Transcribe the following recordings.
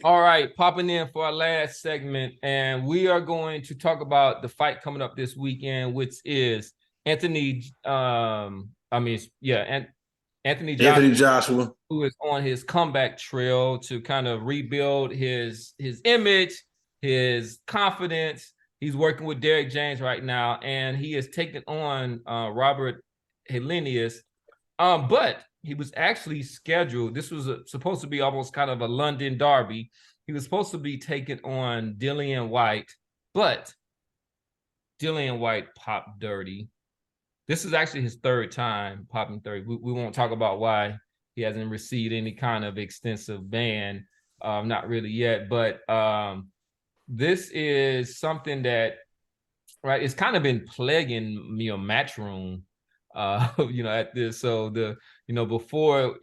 All right, popping in for our last segment, and we are going to talk about the fight coming up this weekend, which is Anthony. Anthony Anthony Joshua, Joshua. who is on his comeback trail to kind of rebuild his image, his confidence. He's working with Derek James right now, and he is taking on Robert Helenius. But he was actually scheduled. This was supposed to be almost kind of a London derby. He was supposed to be taking on Dillian White, but Dillian White popped dirty. This is actually his third time popping 30. We won't talk about why he hasn't received any kind of extensive ban. Not really yet, but this is something that, right, it's kind of been plaguing Matchroom, at this. So before,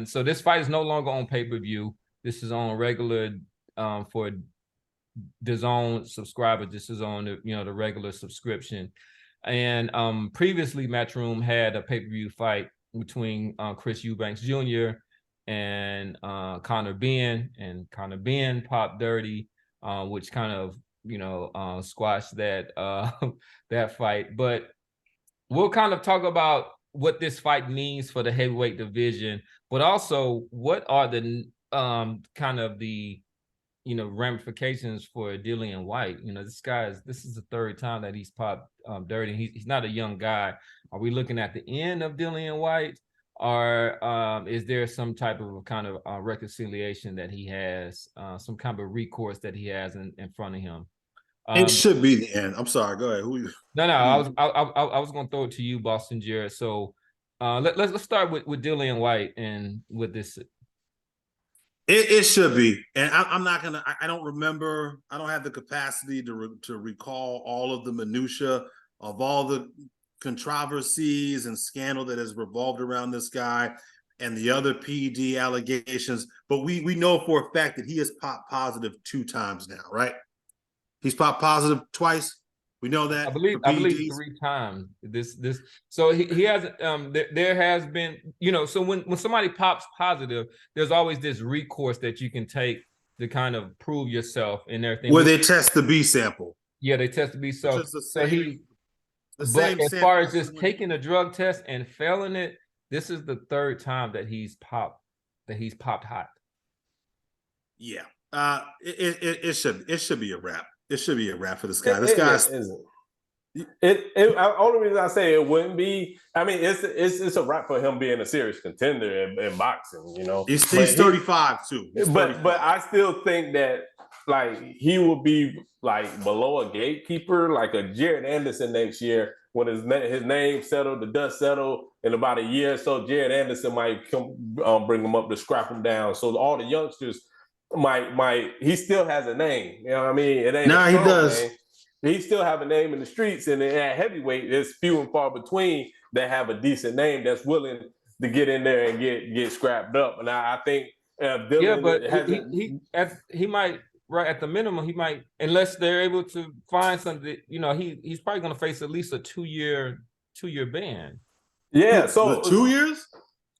so this fight is no longer on pay-per-view. This is on regular, for DAZN subscribers. This is on the regular subscription. And previously, Matchroom had a pay-per-view fight between Chris Eubanks Jr. and Conor Benn, and Conor Benn popped dirty, which kind of squashed that that fight. But we'll kind of talk about what this fight means for the heavyweight division, but also what are the kind of the ramifications for Dillian White. This is the third time that he's popped dirty. He's not a young guy. Are we looking at the end of Dillian White, or is there some type of kind of reconciliation that he has, some kind of recourse that he has in front of him? It should be the end. I'm sorry. Go ahead. Who you? No, I was going to throw it to you, Boston Jared. So let's start with Dillian White and with this. It should be, and I'm not gonna. I don't remember. I don't have the capacity to recall all of the minutia of all the controversies and scandal that has revolved around this guy and the other PD allegations. But we know for a fact that he has popped positive 2 times now, right? He's popped positive twice. We know that. I believe 3 times. So he hasn't. There has been, So when somebody pops positive, there's always this recourse that you can take to kind of prove yourself and everything. Where they test the B sample. Yeah, they test the B sample. But as same far as just taking a drug test and failing it, this is the third time that he's popped hot. Yeah. It should be a wrap. It should be a wrap for this guy. This guy's only reason I say it wouldn't be. I mean, it's a wrap for him being a serious contender in boxing. He's 35 too. But I still think that he will be below a gatekeeper, like a Jared Anderson next year when his name settled, the dust settled in about a year or so. Jared Anderson might come bring him up to scrap him down. So all the youngsters he still has a name. You know what I mean? It ain't he does. Name. He still have a name in the streets, and at heavyweight, there's few and far between that have a decent name that's willing to get in there and get scrapped up. And I think he might, right at the minimum, he might, unless they're able to find something. He's probably going to face at least a 2-year ban. Yeah, so 2 years.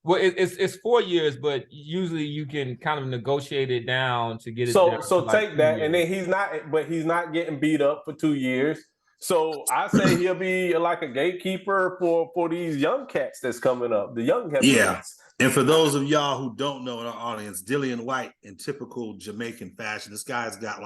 Well, it's 4 years, but usually you can kind of negotiate it down to get it. So take that, and then he's not getting beat up for 2 years. So I say he'll be like a gatekeeper for these young cats that's coming up, the young heavyweights. Yeah. And for those of y'all who don't know in our audience, Dillian White, in typical Jamaican fashion, this guy's got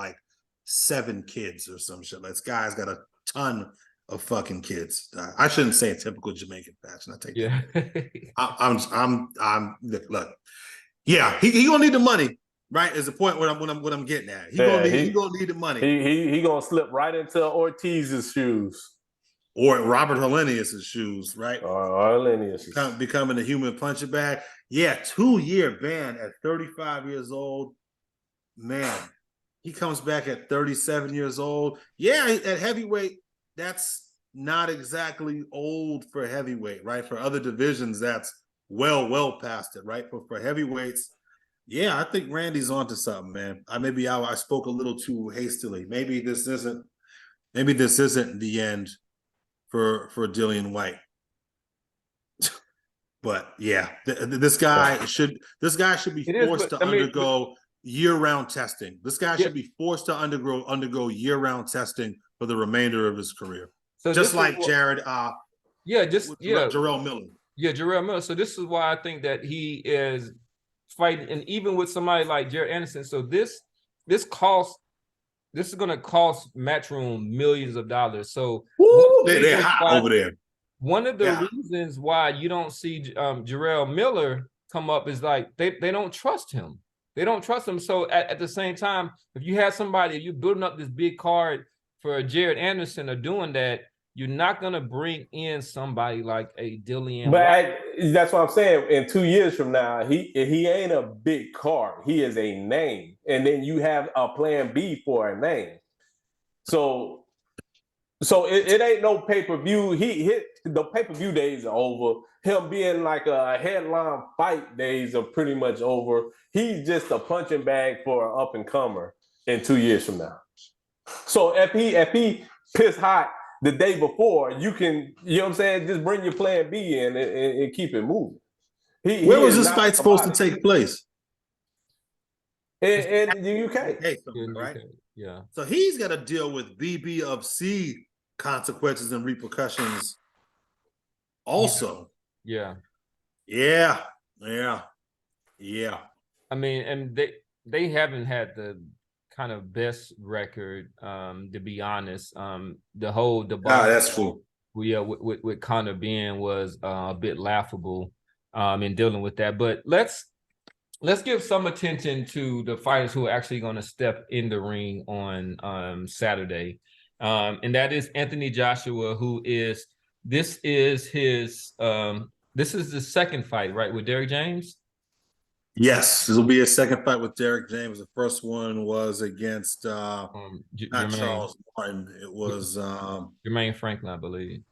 7 kids or some shit. This guy's got a ton of fucking kids. I shouldn't say in typical Jamaican fashion. I take that. I'm look. Yeah, he gonna need the money, right? Is the point what I'm getting at. He gonna need the money. He gonna slip right into Ortiz's shoes. Or Robert Helenius' shoes, right? Helenius becoming a human puncher bag. Yeah, 2-year ban at 35 years old. Man, he comes back at 37 years old. Yeah, at heavyweight, that's not exactly old for heavyweight, right? For other divisions, that's well past it, right? But for heavyweights, yeah, I think Randy's onto something, man. I spoke a little too hastily. Maybe this isn't the end for Dillian White. But yeah, this guy should be forced to undergo year-round testing. This guy Yeah. should be forced to undergo year-round testing for the remainder of his career. So Just like Jared, Jarrell Miller. Yeah, Jarrell Miller. So this is why I think that he is fighting, and even with somebody like Jared Anderson. So this is going to cost Matchroom millions of dollars. So they're hot over there. One of the reasons why you don't see Jarrell Miller come up is like they don't trust him. They don't trust him. So at the same time, if you have somebody, you're building up this big card for Jared Anderson or doing that, you're not going to bring in somebody like a Dillian. But that's what I'm saying. In 2 years from now, he ain't a big card. He is a name. And then you have a plan B for a name. So it ain't no pay-per-view. The pay-per-view days are over. Him being like a headline fight days are pretty much over. He's just a punching bag for an up-and-comer in 2 years from now. So if he pissed hot the day before, you can, you know what I'm saying, just bring your plan B in and keep it moving. Where was this fight supposed to take place? In the UK. Right? Yeah. So he's got to deal with BB of C consequences and repercussions also. Yeah. I mean, and they haven't had the kind of best record, to be honest. The whole debacle, that's true. With Conor Ben was a bit laughable in dealing with that. But let's give some attention to the fighters who are actually going to step in the ring on Saturday. And that is Anthony Joshua, this is the second fight, right, with Derrick James? Yes, this will be his second fight with Derrick James. The first one was against not Charles Martin. It was Jermaine Franklin, I believe.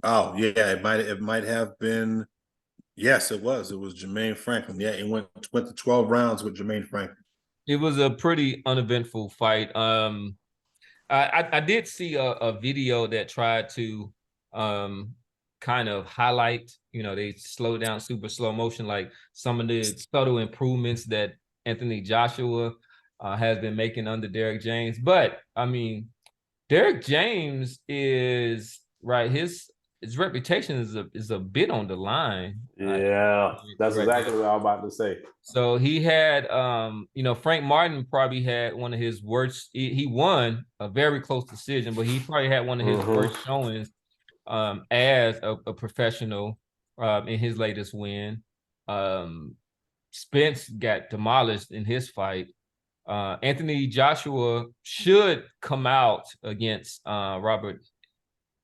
Oh yeah, it might have been. Yes, it was. It was Jermaine Franklin. Yeah, it went to 12 rounds with Jermaine Franklin. It was a pretty uneventful fight. I did see a video that tried to kind of highlight, they slow down super slow motion, like some of the subtle improvements that Anthony Joshua has been making under Derrick James. But I mean, Derrick James is right. His reputation is a bit on the line. Yeah, that's exactly what I was about to say. So he had, Frank Martin probably had one of his worst. He won a very close decision, but he probably had one of his worst showings as a professional in his latest win. Spence got demolished in his fight. Anthony Joshua should come out against Robert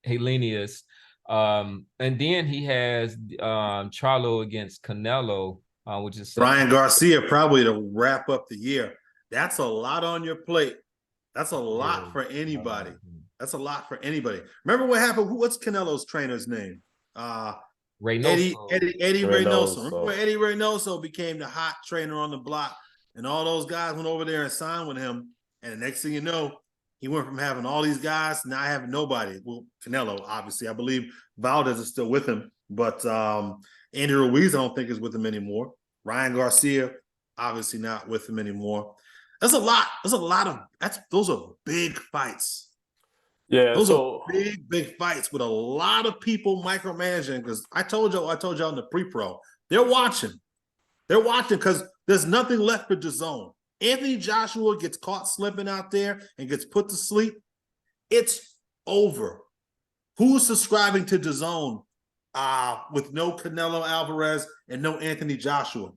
Helenius. And then he has Charlo against Canelo, which is Ryan Garcia probably to wrap up the year. That's a lot on your plate. That's a lot for anybody. That's a lot for anybody. Remember what happened? What's Canelo's trainer's name? Reynoso. Eddie Reynoso. Remember when Eddie Reynoso became the hot trainer on the block, and all those guys went over there and signed with him. And the next thing you know, he went from having all these guys to not having nobody. Well, Canelo, obviously. I believe Valdez is still with him. But Andy Ruiz, I don't think, is with him anymore. Ryan Garcia, obviously not with him anymore. That's a lot. Those are big fights. Yeah, those are big fights with a lot of people micromanaging. Because I told y'all in the pre-pro, they're watching. They're watching because there's nothing left for DAZN. Anthony Joshua gets caught slipping out there and gets put to sleep. It's over. Who's subscribing to DAZN with no Canelo Alvarez and no Anthony Joshua?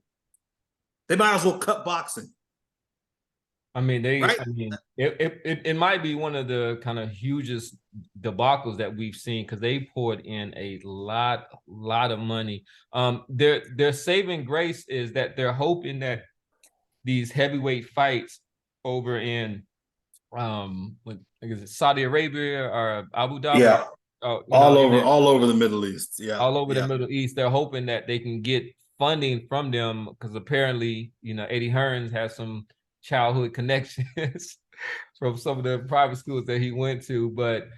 They might as well cut boxing. I mean, it might be one of the kind of hugest debacles that we've seen because they poured in a lot of money. Their saving grace is that they're hoping that these heavyweight fights over in Saudi Arabia or Abu Dhabi, all over the Middle East, all over the Middle East. They're hoping that they can get funding from them because apparently, Eddie Hearns has some childhood connections from some of the private schools that he went to, but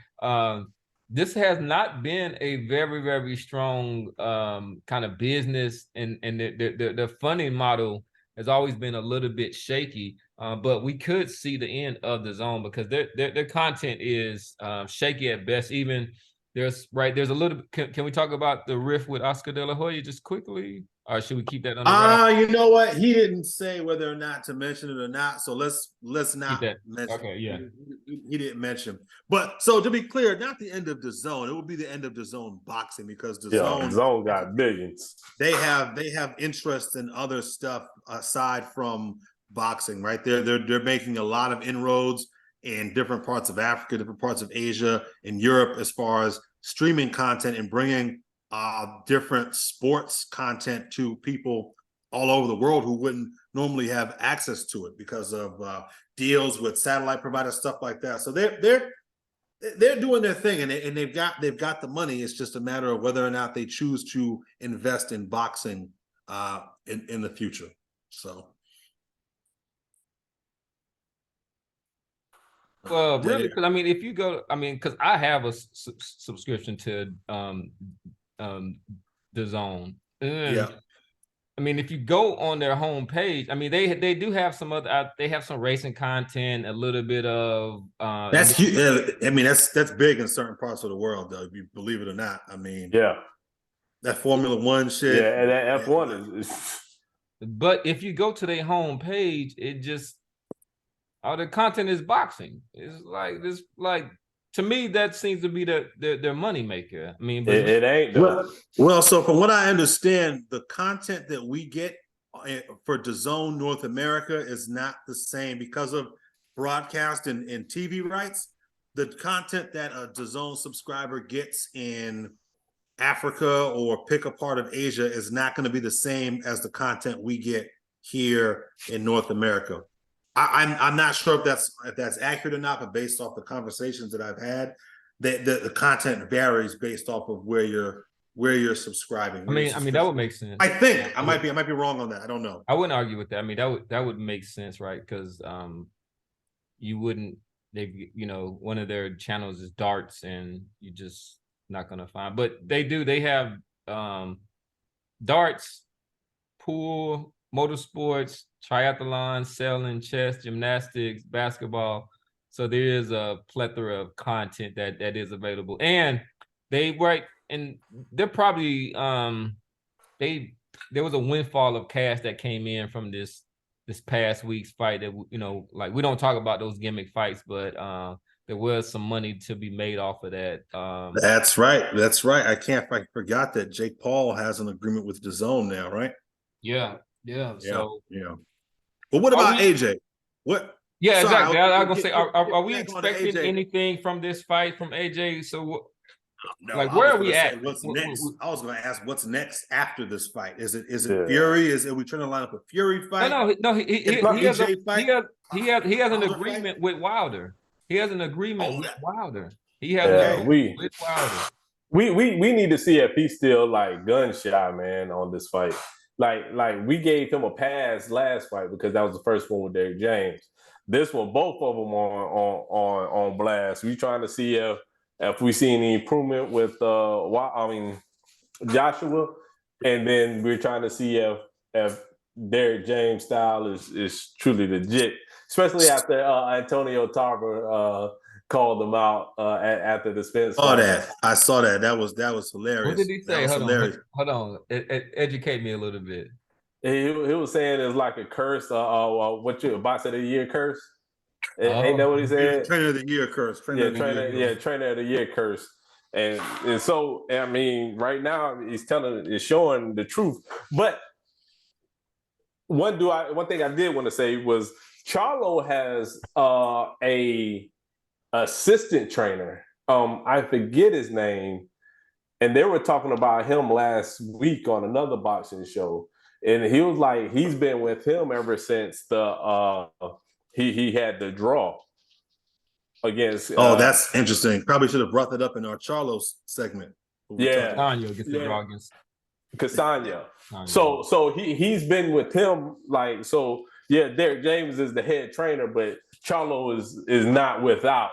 this has not been a very, very strong kind of business and the funding model has always been a little bit shaky. But we could see the end of the zone because their content is shaky at best. Even there's a little. Can we talk about the riff with Oscar De La Hoya just quickly, or should we keep that on the wrap? You know what? He didn't say whether or not to mention it or not. So let's Keep not that. mention. Okay, yeah. He didn't mention. But so to be clear, not the end of the zone. It would be the end of the zone boxing because the zone got billions. They have interest in other stuff aside from boxing, right? They're making a lot of inroads in different parts of Africa, different parts of Asia, and Europe as far as streaming content and bringing different sports content to people all over the world who wouldn't normally have access to it because of deals with satellite providers, stuff like that. So they're doing their thing, and they've got the money. It's just a matter of whether or not they choose to invest in boxing in the future. So, well, really, because I mean, if you go, I mean, because I have a subscription to the Zone. yeah. I mean, if you go on their homepage, I mean, they do have some other. They have some racing content, a little bit of. That's huge. I mean, that's big in certain parts of the world, though. If you believe it or not, I mean, yeah, that Formula One shit. Yeah, and that F1 is. But if you go to their homepage, it just all the content is boxing. It's like this, like to me, that seems to be their money maker. I mean, but it ain't though. Well, so from what I understand, the content that we get for DAZN North America is not the same because of broadcast and TV rights. The content that a DAZN subscriber gets in Africa or pick a part of Asia is not going to be the same as the content we get here in North America. I'm not sure if that's accurate or not, but based off the conversations that I've had, the content varies based off of where you're subscribing. I mean that would make sense. I think I might be wrong on that. I don't know. I wouldn't argue with that. I mean that would make sense, right? Because you wouldn't. One of their channels is darts, and you just not gonna find. But they have darts, pool, motorsports, triathlon, sailing, chess, gymnastics, basketball. So there is a plethora of content that is available, and they're probably there was a windfall of cash that came in from this past week's fight that like we don't talk about those gimmick fights, but there was some money to be made off of that. That's right. I forgot that Jake Paul has an agreement with DAZN now, right? Yeah. So But what about AJ? What? Yeah, exactly. I was gonna say, are we expecting anything from this fight from AJ? So, like, where are we at? What's next? I was going to ask, what's next after this fight? Is it Fury? Are we trying to line up a Fury fight? No. He has an agreement with Wilder. He has an agreement with Wilder. He has with Wilder. We need to see if he's still like gun shy, man, on this fight. Like we gave him a pass last fight because that was the first one with Derrick James. This one, both of them on blast. We trying to see if we see any improvement with Joshua, and then we're trying to see if Derrick James' style is truly legit, especially after Antonio Tarver called them out after the Spence. I saw that. That was hilarious. What did he say? Hold on. Educate me a little bit. He was saying it's like a curse. What you box of the year curse? Ain't that what he said? Trainer of the year curse. Trainer of the year curse. And so I mean, right now it's showing the truth. But one thing I did want to say was Charlo has a assistant trainer. I forget his name, and they were talking about him last week on another boxing show. And he was like, he's been with him ever since he had the draw against. That's interesting. Probably should have brought that up in our Charlos segment. Casano gets the draw against Casano. So he's been with him Derrick James is the head trainer, but Charlo is not without.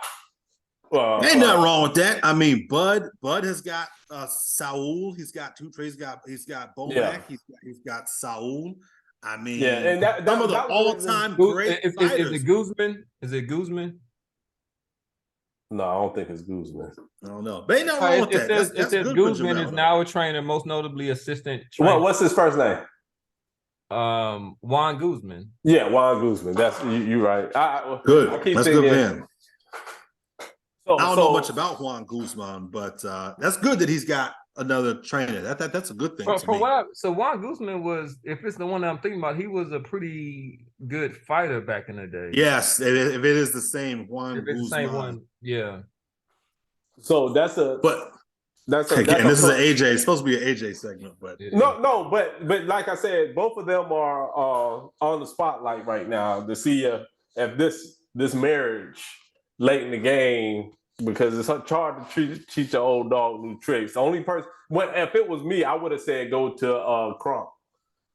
Ain't nothing wrong with that. I mean, Bud has got Saul. He's got two trades. He's got Bomac. He's got Saul. I mean, Yeah, and some of the that was the reason. all-time great fighters. Is it Guzman? Is it Guzman? No, I don't think it's Guzman. I don't know. But ain't nothing wrong with that. That's It says good for Guzman Jamel, is though. now a trainer, most notably assistant trainer. What's his first name? Juan Guzman. Yeah, Juan Guzman. That's you right. Good. I keep That's thinking, good for him. So, I don't know much about Juan Guzman, but that's good that he's got another trainer. That's a good thing to me. So Juan Guzman was, if it's the one that I'm thinking about, he was a pretty good fighter back in the day. Yes, if it is the same Juan Guzman. The same one, yeah. So that's again, this is an AJ. It's supposed to be an AJ segment, but no, but like I said, both of them are on the spotlight right now to see if this marriage late in the game, because it's hard to teach your old dog new tricks. The only person, if it was me, I would have said go to Crump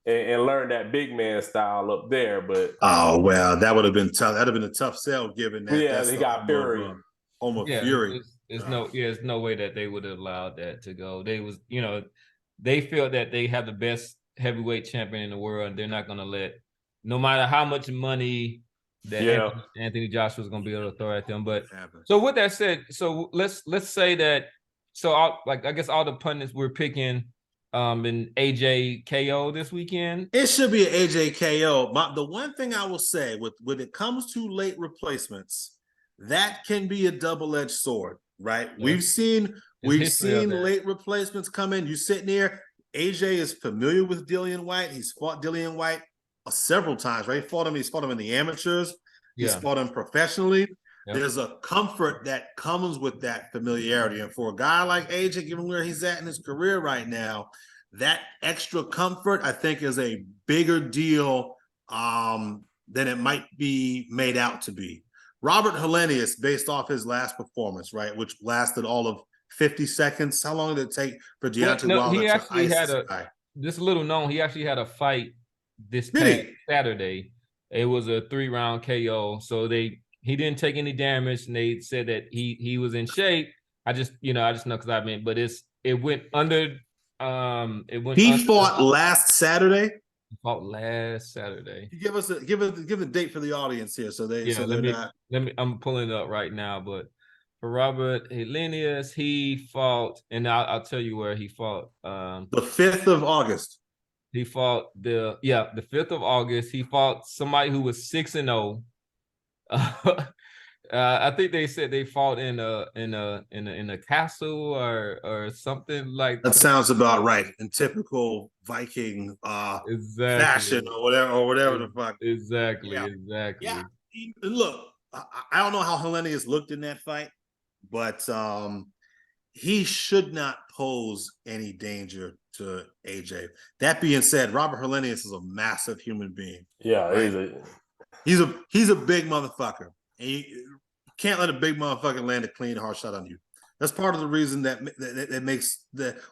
and learn that big man style up there. But well, that would have been tough. That'd have been a tough sell given that. Yeah, they got Fury. Fury. There's no way that they would have allowed that to go. They feel that they have the best heavyweight champion in the world, and they're not going to let, no matter how much money that Anthony Joshua is going to be able to throw at them. But so with that said, so let's say that, so I guess all the pundits we're picking in AJ KO this weekend. It should be an AJ KO. The one thing I will say when it comes to late replacements, that can be a double-edged sword, right? Yeah. We've seen late replacements come in. You sitting there, AJ is familiar with Dillian White. He's fought Dillian White several times, right? He's fought him in the amateurs. He's fought him professionally. Yep. There's a comfort that comes with that familiarity. And for a guy like AJ, given where he's at in his career right now, that extra comfort, I think, is a bigger deal than it might be made out to be. Robert Helenius, based off his last performance, right, which lasted all of 50 seconds. How long did it take for Deontay Wilder to ice this guy? Just a little known, he actually had a fight this past Saturday. It was a 3-round KO. So he didn't take any damage, and they said that he was in shape. I just know because I mean, but it went under. He fought last Saturday. He fought last Saturday. Give a date for the audience here, so I'm pulling it up right now. But for Robert Helenius, he fought, and I'll tell you where he fought. The 5th of August. He fought the 5th of August. He fought somebody who was 6-0. I think they said they fought in a castle or something like that. Sounds about right in typical Viking fashion or whatever the fuck. Exactly. Yeah. Look, I don't know how Helenius looked in that fight, but he should not pose any danger to AJ. That being said, Robert Helenius is a massive human being. Yeah, right? He's a big motherfucker. And you can't let a big motherfucker land a clean, hard shot on you. That's part of the reason that makes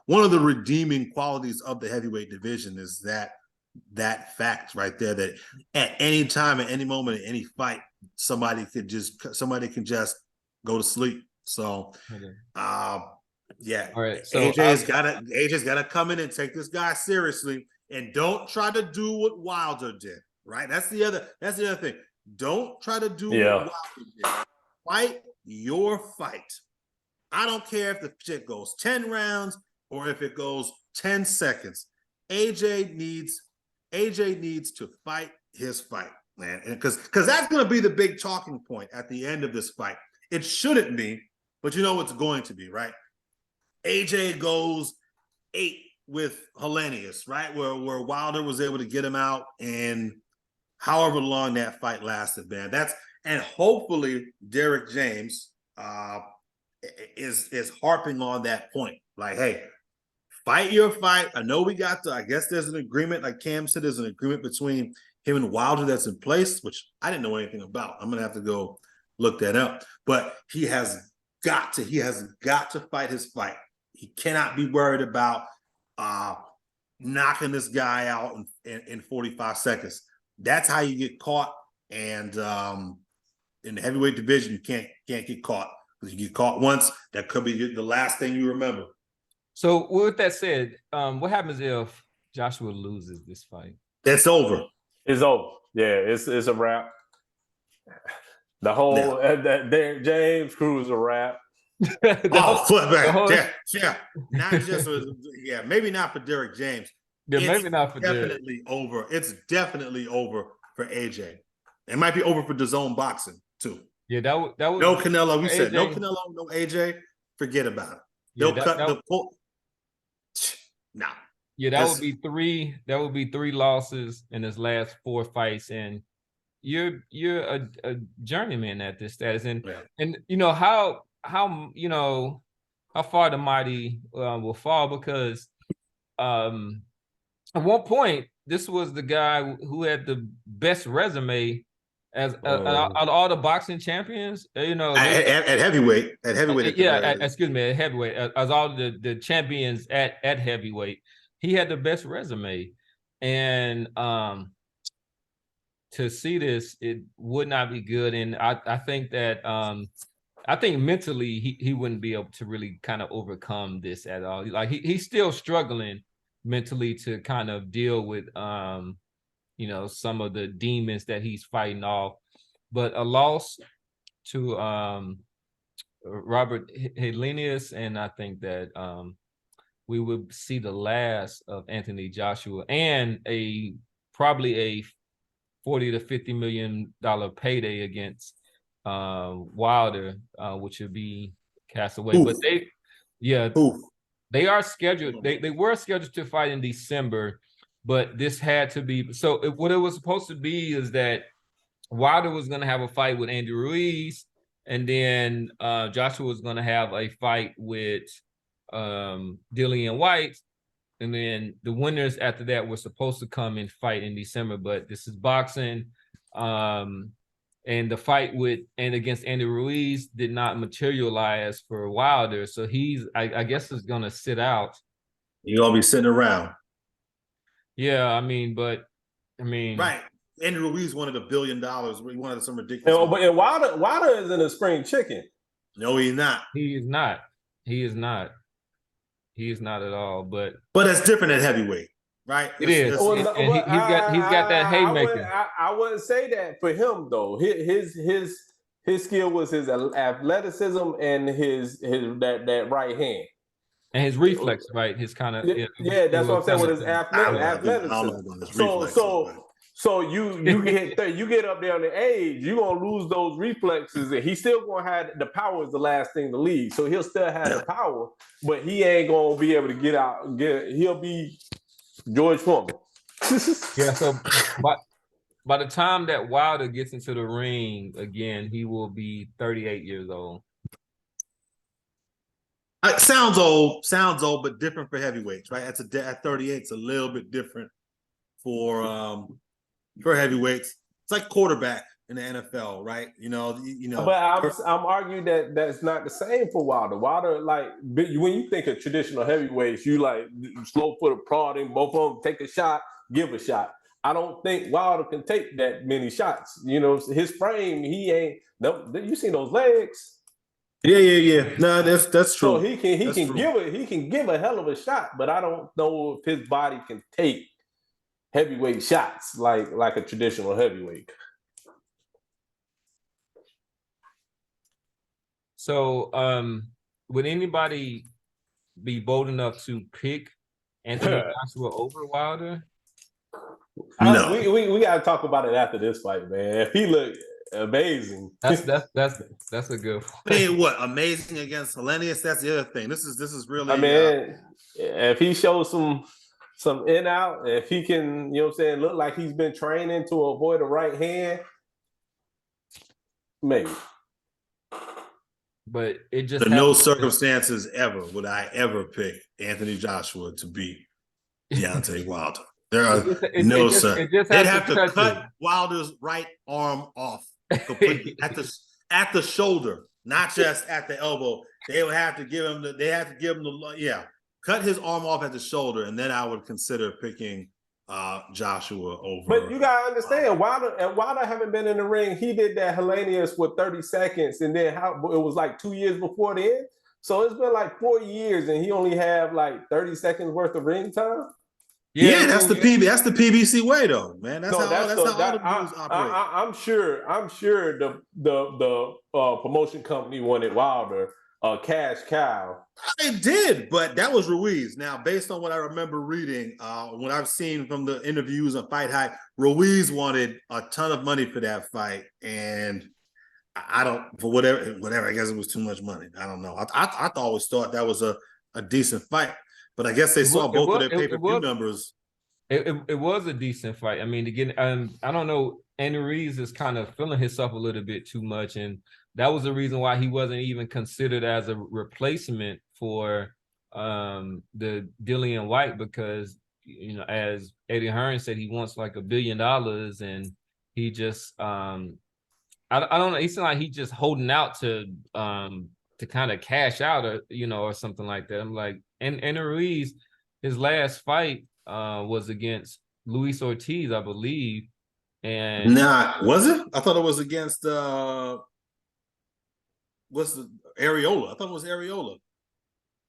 one of the redeeming qualities of the heavyweight division is that fact right there, that at any time, at any moment, in any fight, somebody can just go to sleep. So, yeah. All right. So AJ's got to come in and take this guy seriously, and don't try to do what Wilder did. Right. That's the other thing. Don't try to do what Wilder did. Fight your fight. I don't care if the shit goes 10 rounds or if it goes 10 seconds. AJ needs to fight his fight, man. Because that's going to be the big talking point at the end of this fight. It shouldn't be, but you know it's going to be, right? AJ goes 8 with Helenius, right? Where Wilder was able to get him out in however long that fight lasted, man. And hopefully Derek James is harping on that point. Like, hey, fight your fight. I know I guess there's an agreement, like Cam said, there's an agreement between him and Wilder that's in place, which I didn't know anything about. I'm gonna have to go look that up. But he has got to fight his fight. He cannot be worried about knocking this guy out in 45 seconds. That's how you get caught. And in the heavyweight division, you can't get caught, because you get caught once, that could be the last thing you remember. So with that said, what happens if Joshua loses this fight? It's over. It's over. Yeah, it's a wrap. The whole that Derrick James crew is a wrap. Flipback. Yeah. Not just maybe not for Derrick James. Yeah, maybe not for definitely Derrick. over. It's definitely over for AJ. It might be over for DAZN boxing too. Yeah, that was no Canelo. We said AJ. No Canelo, no AJ. Forget about it. Yeah, They'll cut the pull. No. Yeah, that would be three. That would be 3 losses in his last 4 fights, and you're a journeyman at this status, and you know how far the mighty will fall, because at one point this was the guy who had the best resume as out of all the boxing champions. You know, at heavyweight. At heavyweight, as all the champions at heavyweight, he had the best resume, and to see this, it would not be good. And I think that I think mentally he wouldn't be able to really kind of overcome this at all. Like he's still struggling mentally to kind of deal with some of the demons that he's fighting off. But a loss to Robert Helenius, and I think that we would see the last of Anthony Joshua, and probably a $40 to $50 million payday against Wilder, which would be cast away. But they are scheduled. They were scheduled to fight in December, but this had to be. So what it was supposed to be is that Wilder was going to have a fight with Andy Ruiz, and then Joshua was going to have a fight with Dillian White. And then the winners after that were supposed to come and fight in December, but this is boxing. And the fight against Andy Ruiz did not materialize for Wilder. So I guess is going to sit out. You're going to be sitting around. Yeah, right. Andy Ruiz wanted $1 billion. He wanted some ridiculous. But Wilder isn't a spring chicken. No, he's not. He is not. He is not at all. But it's different at heavyweight, right? He's got that haymaker. I wouldn't say that for him though. His skill was his athleticism and his that right hand. And his reflex, right? His kind of that's what I'm saying with his athleticism. So you get up there on the age, you're gonna lose those reflexes, and he's still gonna have the power is the last thing to leave. So he'll still have the power, but he ain't gonna be able to get out. He'll be George Foreman. Yeah. So by the time that Wilder gets into the ring again, he will be 38 years old. Sounds old, but different for heavyweights, right? At 38, it's a little bit different for heavyweights. It's like quarterback in the NFL, right? You know. But I'm arguing that that's not the same for Wilder. Wilder, like when you think of traditional heavyweights, you like slow foot prodding, both of them take a shot, give a shot. I don't think Wilder can take that many shots. You know, his frame, he ain't. No, you seen those legs? Yeah. No, that's true. So he can give a hell of a shot, but I don't know if his body can take heavyweight shots like a traditional heavyweight. So would anybody be bold enough to pick Anthony Joshua over Wilder? No. We gotta talk about it after this fight, man. If he looked amazing. That's a good one. I mean, what amazing against Helenius? That's the other thing. This is really. I mean, if he shows some in out, if he can, you know what I'm saying, look like he's been training to avoid a right hand, maybe. But it just in no circumstances ever would I ever pick Anthony Joshua to beat Deontay Wilder. There are they'd have to cut Wilder's right arm off completely at the shoulder, not just at the elbow. They would have to give him cut his arm off at the shoulder, and then I would consider picking Joshua over. But you gotta understand, Wilder haven't been in the ring. He did that Helenius with 30 seconds, and then it was like 2 years before then. So it's been like 4 years, and he only have like 30 seconds worth of ring time. Yeah, that's the PBC way though, man. That's No, how that's all the dudes operate. I'm sure the promotion company wanted Wilder cash cow. It did, but that was Ruiz. Now, based on what I remember reading, what I've seen from the interviews on Fight High, Ruiz wanted a ton of money for that fight, and I don't, for whatever. I guess it was too much money. I don't know. I always thought that was a decent fight, but I guess they saw both of their pay-per-view numbers. It was a decent fight. I mean, to get, I don't know. Andy Ruiz is kind of feeling himself a little bit too much, and that was the reason why he wasn't even considered as a replacement for the Dillian White, because as Eddie Hearn said, he wants like $1 billion, and he just I don't know. He seemed like he's just holding out to kind of cash out or something like that. I'm like, and Ruiz, his last fight was against Luis Ortiz, I believe. And was it? I thought it was against what's the Areola? I thought it was Areola.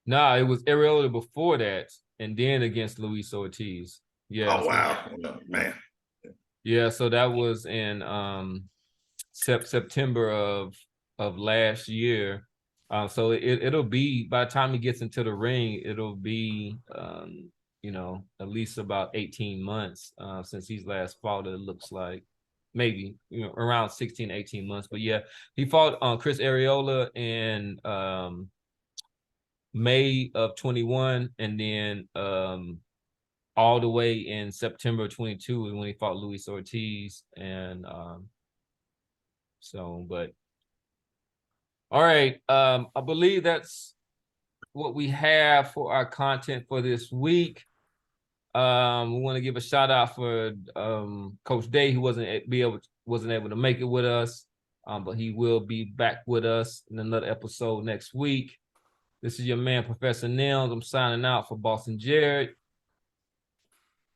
Nah, it was Areola before that, and then against Luis Ortiz. Yeah. Oh wow, man. Yeah, so that was in September of last year. So it'll be, by the time he gets into the ring, it'll be at least about 18 months since he's last fought. It looks like maybe around 16, 18 months. But yeah, he fought Chris Areola in May of 21, and then all the way in September 22 is when he fought Luis Ortiz. And but all right, I believe that's what we have for our content for this week. We want to give a shout out for Coach Day, who wasn't able to make it with us, but he will be back with us in another episode next week. This is your man, Professor Nils. I'm signing out for Boston Jared,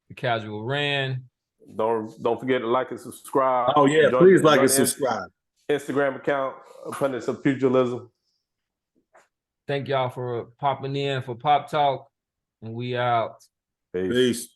the Casual Rand. Don't forget to like and subscribe. Oh yeah, please like and subscribe. Instagram account, Pundits of Pugilism. Thank y'all for popping in for Pop Talk, and we out. Peace.